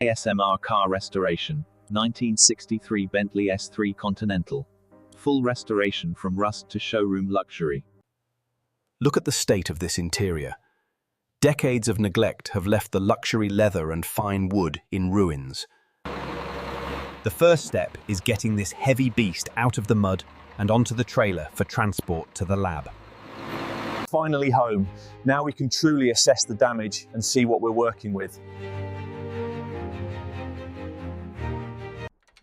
ASMR car restoration, 1963 Bentley S3 Continental. Full restoration from rust to showroom luxury. Look at the state of this interior. Decades of neglect have left the luxury leather and fine wood in ruins. The first step is getting this heavy beast out of the mud and onto the trailer for transport to the lab. Finally home. Now we can truly assess the damage and see what we're working with.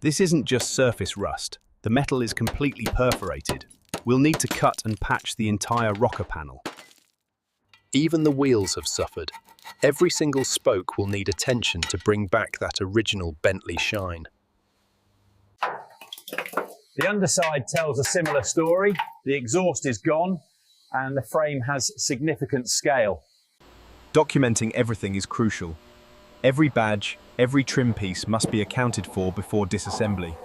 This isn't just surface rust. The metal is completely perforated. We'll need to cut and patch the entire rocker panel. Even the wheels have suffered. Every single spoke will need attention to bring back that original Bentley shine. The underside tells a similar story. The exhaust is gone and the frame has significant scale. Documenting everything is crucial. Every badge, every trim piece must be accounted for before disassembly.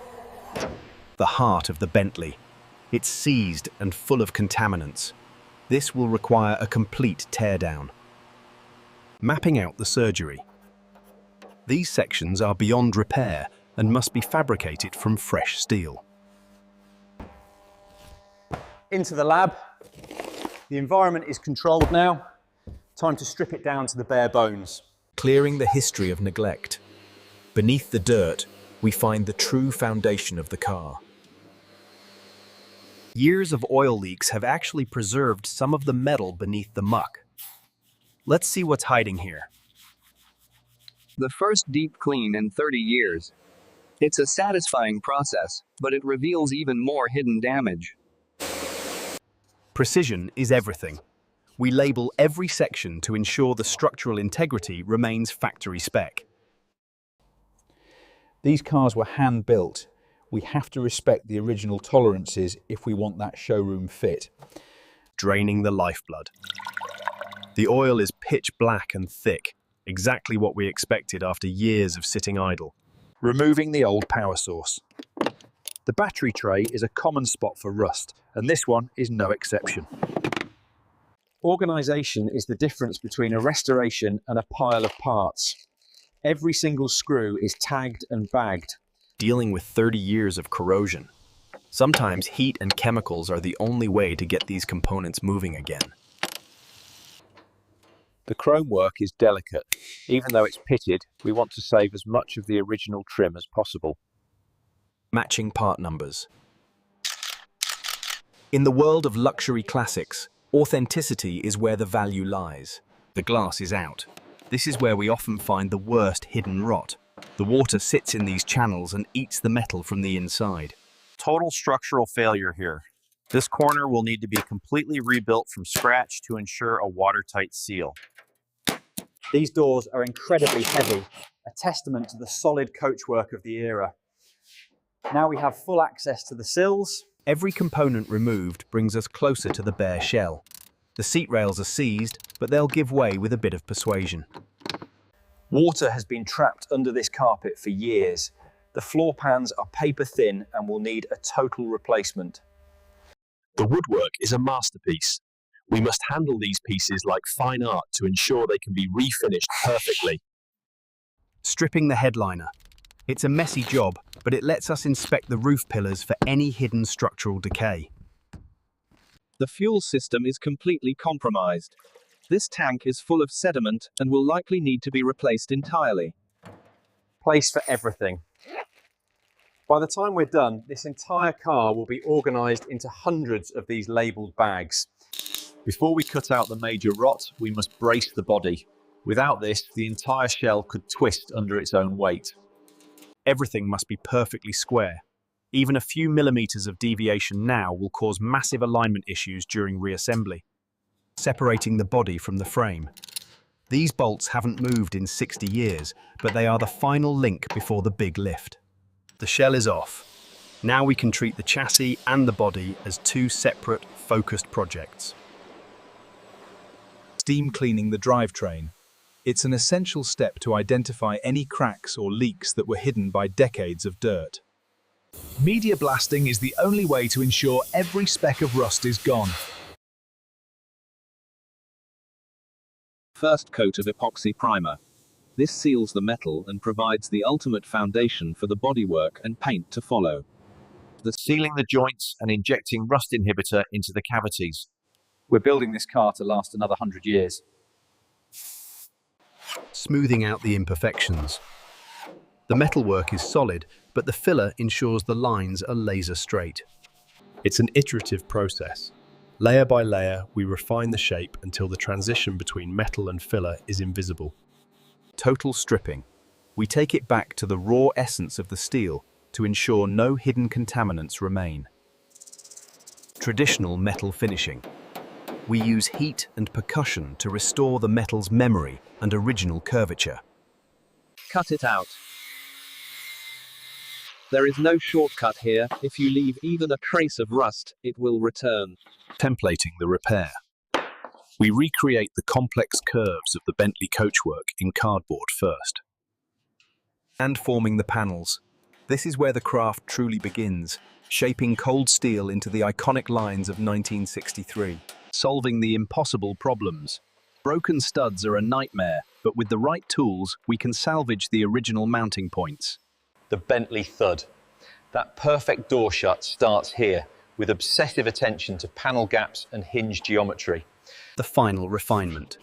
The heart of the Bentley. It's seized and full of contaminants. This will require a complete teardown. Mapping out the surgery. These sections are beyond repair and must be fabricated from fresh steel. Into the lab. The environment is controlled now. Time to strip it down to the bare bones. Clearing the history of neglect. Beneath the dirt, we find the true foundation of the car. Years of oil leaks have actually preserved some of the metal beneath the muck. Let's see what's hiding here. The first deep clean in 30 years. It's a satisfying process, but it reveals even more hidden damage. Precision is everything. We label every section to ensure the structural integrity remains factory spec. These cars were hand-built. We have to respect the original tolerances if we want that showroom fit. Draining the lifeblood. The oil is pitch black and thick, exactly what we expected after years of sitting idle. Removing the old power source. The battery tray is a common spot for rust, and this one is no exception. Organisation is the difference between a restoration and a pile of parts. Every single screw is tagged and bagged. Dealing with 30 years of corrosion. Sometimes heat and chemicals are the only way to get these components moving again. The chrome work is delicate. Even though it's pitted, we want to save as much of the original trim as possible. Matching part numbers. In the world of luxury classics, authenticity is where the value lies. The glass is out. This is where we often find the worst hidden rot. The water sits in these channels and eats the metal from the inside. Total structural failure here. This corner will need to be completely rebuilt from scratch to ensure a watertight seal. These doors are incredibly heavy, a testament to the solid coachwork of the era. Now we have full access to the sills. Every component removed brings us closer to the bare shell. The seat rails are seized, but they'll give way with a bit of persuasion. Water has been trapped under this carpet for years. The floor pans are paper thin and will need a total replacement. The woodwork is a masterpiece. We must handle these pieces like fine art to ensure they can be refinished perfectly. Stripping the headliner. It's a messy job, but it lets us inspect the roof pillars for any hidden structural decay. The fuel system is completely compromised. This tank is full of sediment and will likely need to be replaced entirely. Place for everything. By the time we're done, this entire car will be organised into hundreds of these labelled bags. Before we cut out the major rot, we must brace the body. Without this, the entire shell could twist under its own weight. Everything must be perfectly square. Even a few millimeters of deviation now will cause massive alignment issues during reassembly. Separating the body from the frame. These bolts haven't moved in 60 years, but they are the final link before the big lift. The shell is off. Now we can treat the chassis and the body as two separate, focused projects. Steam cleaning the drivetrain. It's an essential step to identify any cracks or leaks that were hidden by decades of dirt. Media blasting is the only way to ensure every speck of rust is gone. First coat of epoxy primer. This seals the metal and provides the ultimate foundation for the bodywork and paint to follow. Sealing the joints and injecting rust inhibitor into the cavities. We're building this car to last another 100 years. Smoothing out the imperfections. The metalwork is solid, but the filler ensures the lines are laser straight. It's an iterative process. Layer by layer, we refine the shape until the transition between metal and filler is invisible. Total stripping. We take it back to the raw essence of the steel to ensure no hidden contaminants remain. Traditional metal finishing. We use heat and percussion to restore the metal's memory and original curvature. Cut it out. There is no shortcut here. If you leave even a trace of rust, it will return. Templating the repair. We recreate the complex curves of the Bentley coachwork in cardboard first. And forming the panels. This is where the craft truly begins, shaping cold steel into the iconic lines of 1963. Solving the impossible problems. Broken studs are a nightmare, but with the right tools, we can salvage the original mounting points. The Bentley thud. That perfect door shut starts here, with obsessive attention to panel gaps and hinge geometry. The final refinement.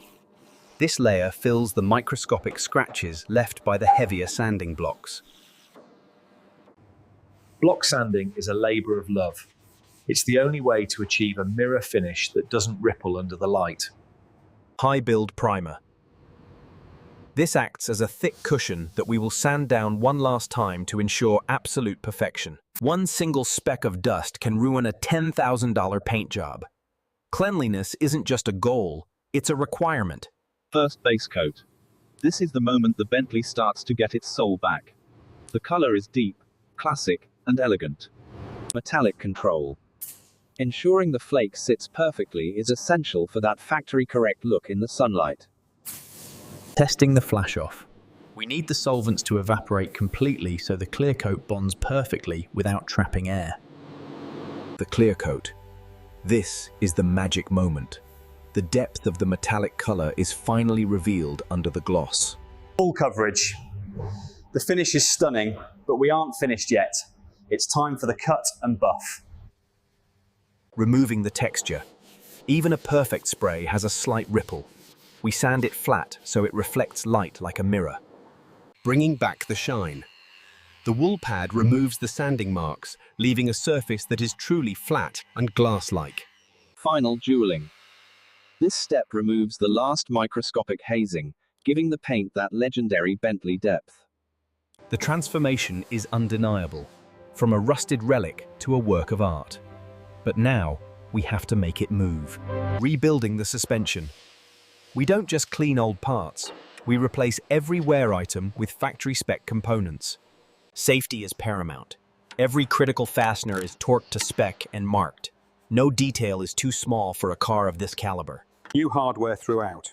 This layer fills the microscopic scratches left by the heavier sanding blocks. Block sanding is a labour of love. It's the only way to achieve a mirror finish that doesn't ripple under the light. High build primer. This acts as a thick cushion that we will sand down one last time to ensure absolute perfection. One single speck of dust can ruin a $10,000 paint job. Cleanliness isn't just a goal, it's a requirement. First base coat. This is the moment the Bentley starts to get its soul back. The color is deep, classic, and elegant. Metallic control. Ensuring the flake sits perfectly is essential for that factory-correct look in the sunlight. Testing the flash off. We need the solvents to evaporate completely so the clear coat bonds perfectly without trapping air. The clear coat. This is the magic moment. The depth of the metallic color is finally revealed under the gloss. Full coverage. The finish is stunning, but we aren't finished yet. It's time for the cut and buff. Removing the texture. Even a perfect spray has a slight ripple. We sand it flat so it reflects light like a mirror. Bringing back the shine. The wool pad removes the sanding marks, leaving a surface that is truly flat and glass-like. Final jeweling. This step removes the last microscopic hazing, giving the paint that legendary Bentley depth. The transformation is undeniable, from a rusted relic to a work of art. But now, we have to make it move. Rebuilding the suspension. We don't just clean old parts, we replace every wear item with factory-spec components. Safety is paramount. Every critical fastener is torqued to spec and marked. No detail is too small for a car of this caliber. New hardware throughout.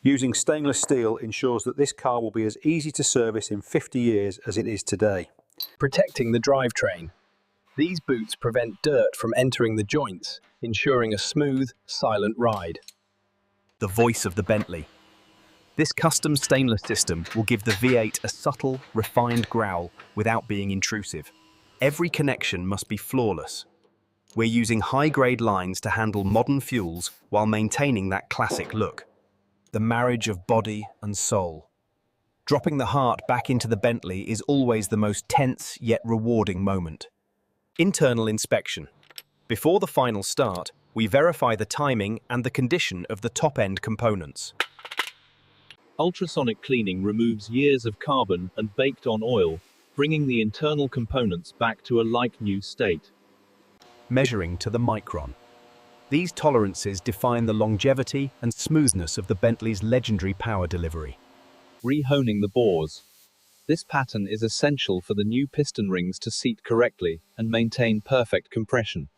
Using stainless steel ensures that this car will be as easy to service in 50 years as it is today. Protecting the drivetrain. These boots prevent dirt from entering the joints, ensuring a smooth, silent ride. The voice of the Bentley. This custom stainless system will give the V8 a subtle, refined growl without being intrusive. Every connection must be flawless. We're using high-grade lines to handle modern fuels while maintaining that classic look. The marriage of body and soul. Dropping the heart back into the Bentley is always the most tense yet rewarding moment. Internal inspection. Before the final start, we verify the timing and the condition of the top-end components. Ultrasonic cleaning removes years of carbon and baked-on oil, bringing the internal components back to a like-new state. Measuring to the micron. These tolerances define the longevity and smoothness of the Bentley's legendary power delivery. Rehoning the bores. This pattern is essential for the new piston rings to seat correctly and maintain perfect compression.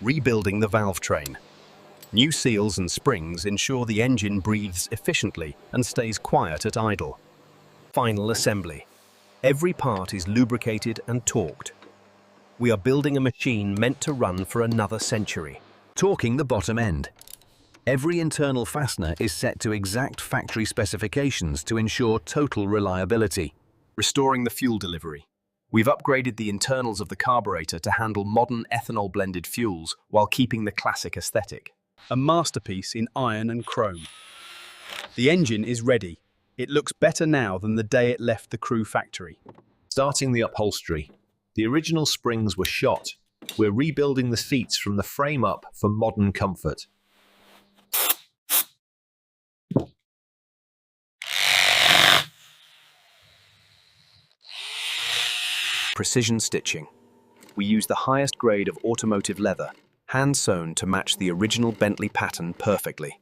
Rebuilding the valve train. New seals and springs ensure the engine breathes efficiently and stays quiet at idle. Final assembly. Every part is lubricated and torqued. We are building a machine meant to run for another century. Torquing the bottom end. Every internal fastener is set to exact factory specifications to ensure total reliability. Restoring the fuel delivery. We've upgraded the internals of the carburetor to handle modern ethanol-blended fuels while keeping the classic aesthetic. A masterpiece in iron and chrome. The engine is ready. It looks better now than the day it left the Crewe factory. Starting the upholstery. The original springs were shot. We're rebuilding the seats from the frame up for modern comfort. Precision stitching. We use the highest grade of automotive leather, hand-sewn to match the original Bentley pattern perfectly.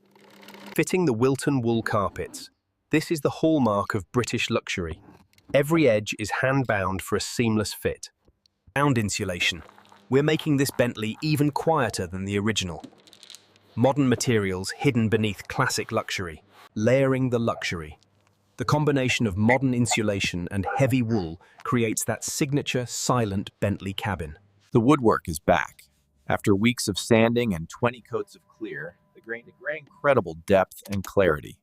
Fitting the Wilton wool carpets. This is the hallmark of British luxury. Every edge is hand-bound for a seamless fit. Sound insulation. We're making this Bentley even quieter than the original. Modern materials hidden beneath classic luxury. Layering the luxury. The combination of modern insulation and heavy wool creates that signature silent Bentley cabin. The woodwork is back. After weeks of sanding and 20 coats of clear, the gained incredible depth and clarity.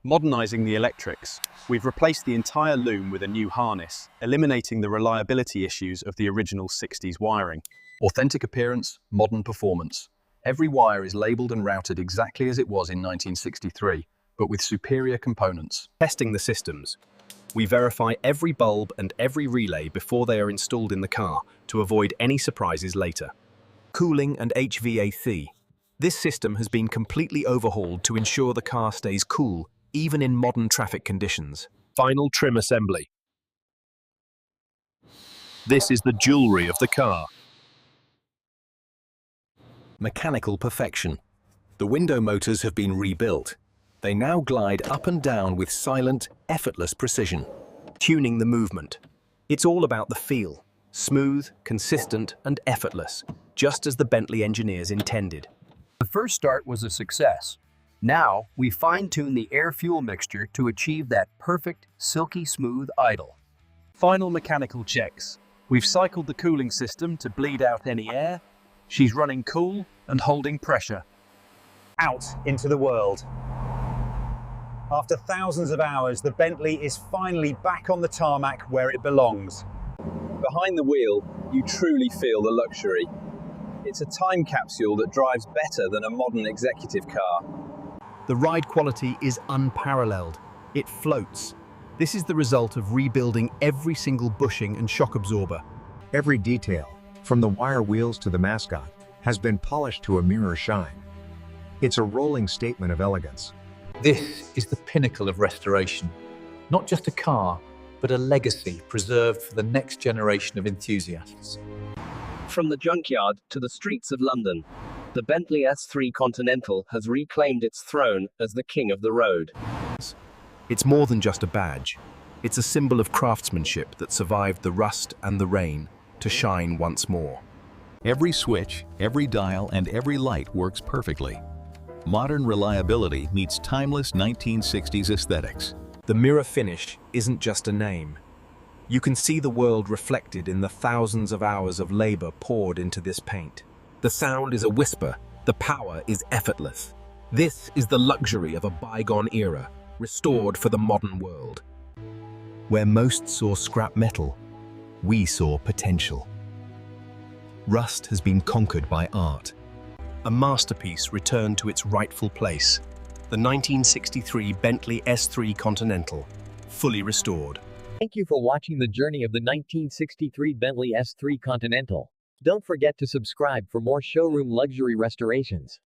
Modernising the electrics. We've replaced the entire loom with a new harness, eliminating the reliability issues of the original 60s wiring. Authentic appearance, modern performance. Every wire is labelled and routed exactly as it was in 1963. But with superior components. Testing the systems. We verify every bulb and every relay before they are installed in the car to avoid any surprises later. Cooling and HVAC. This system has been completely overhauled to ensure the car stays cool, even in modern traffic conditions. Final trim assembly. This is the jewelry of the car. Mechanical perfection. The window motors have been rebuilt. They now glide up and down with silent, effortless precision. Tuning the movement. It's all about the feel. Smooth, consistent, and effortless, just as the Bentley engineers intended. The first start was a success. Now, we fine-tune the air-fuel mixture to achieve that perfect, silky smooth idle. Final mechanical checks. We've cycled the cooling system to bleed out any air. She's running cool and holding pressure. Out into the world. After thousands of hours, the Bentley is finally back on the tarmac where it belongs. Behind the wheel, you truly feel the luxury. It's a time capsule that drives better than a modern executive car. The ride quality is unparalleled. It floats. This is the result of rebuilding every single bushing and shock absorber. Every detail, from the wire wheels to the mascot, has been polished to a mirror shine. It's a rolling statement of elegance. This is the pinnacle of restoration. Not just a car, but a legacy preserved for the next generation of enthusiasts. From the junkyard to the streets of London, the Bentley S3 Continental has reclaimed its throne as the king of the road. It's more than just a badge. It's a symbol of craftsmanship that survived the rust and the rain to shine once more. Every switch, every dial, and every light works perfectly. Modern reliability meets timeless 1960s aesthetics. The mirror finish isn't just a name. You can see the world reflected in the thousands of hours of labor poured into this paint. The sound is a whisper, the power is effortless. This is the luxury of a bygone era, restored for the modern world. Where most saw scrap metal, we saw potential. Rust has been conquered by art. A masterpiece returned to its rightful place. The 1963 Bentley S3 Continental, fully restored. Thank you for watching the journey of the 1963 Bentley S3 Continental. Don't forget to subscribe for more showroom luxury restorations.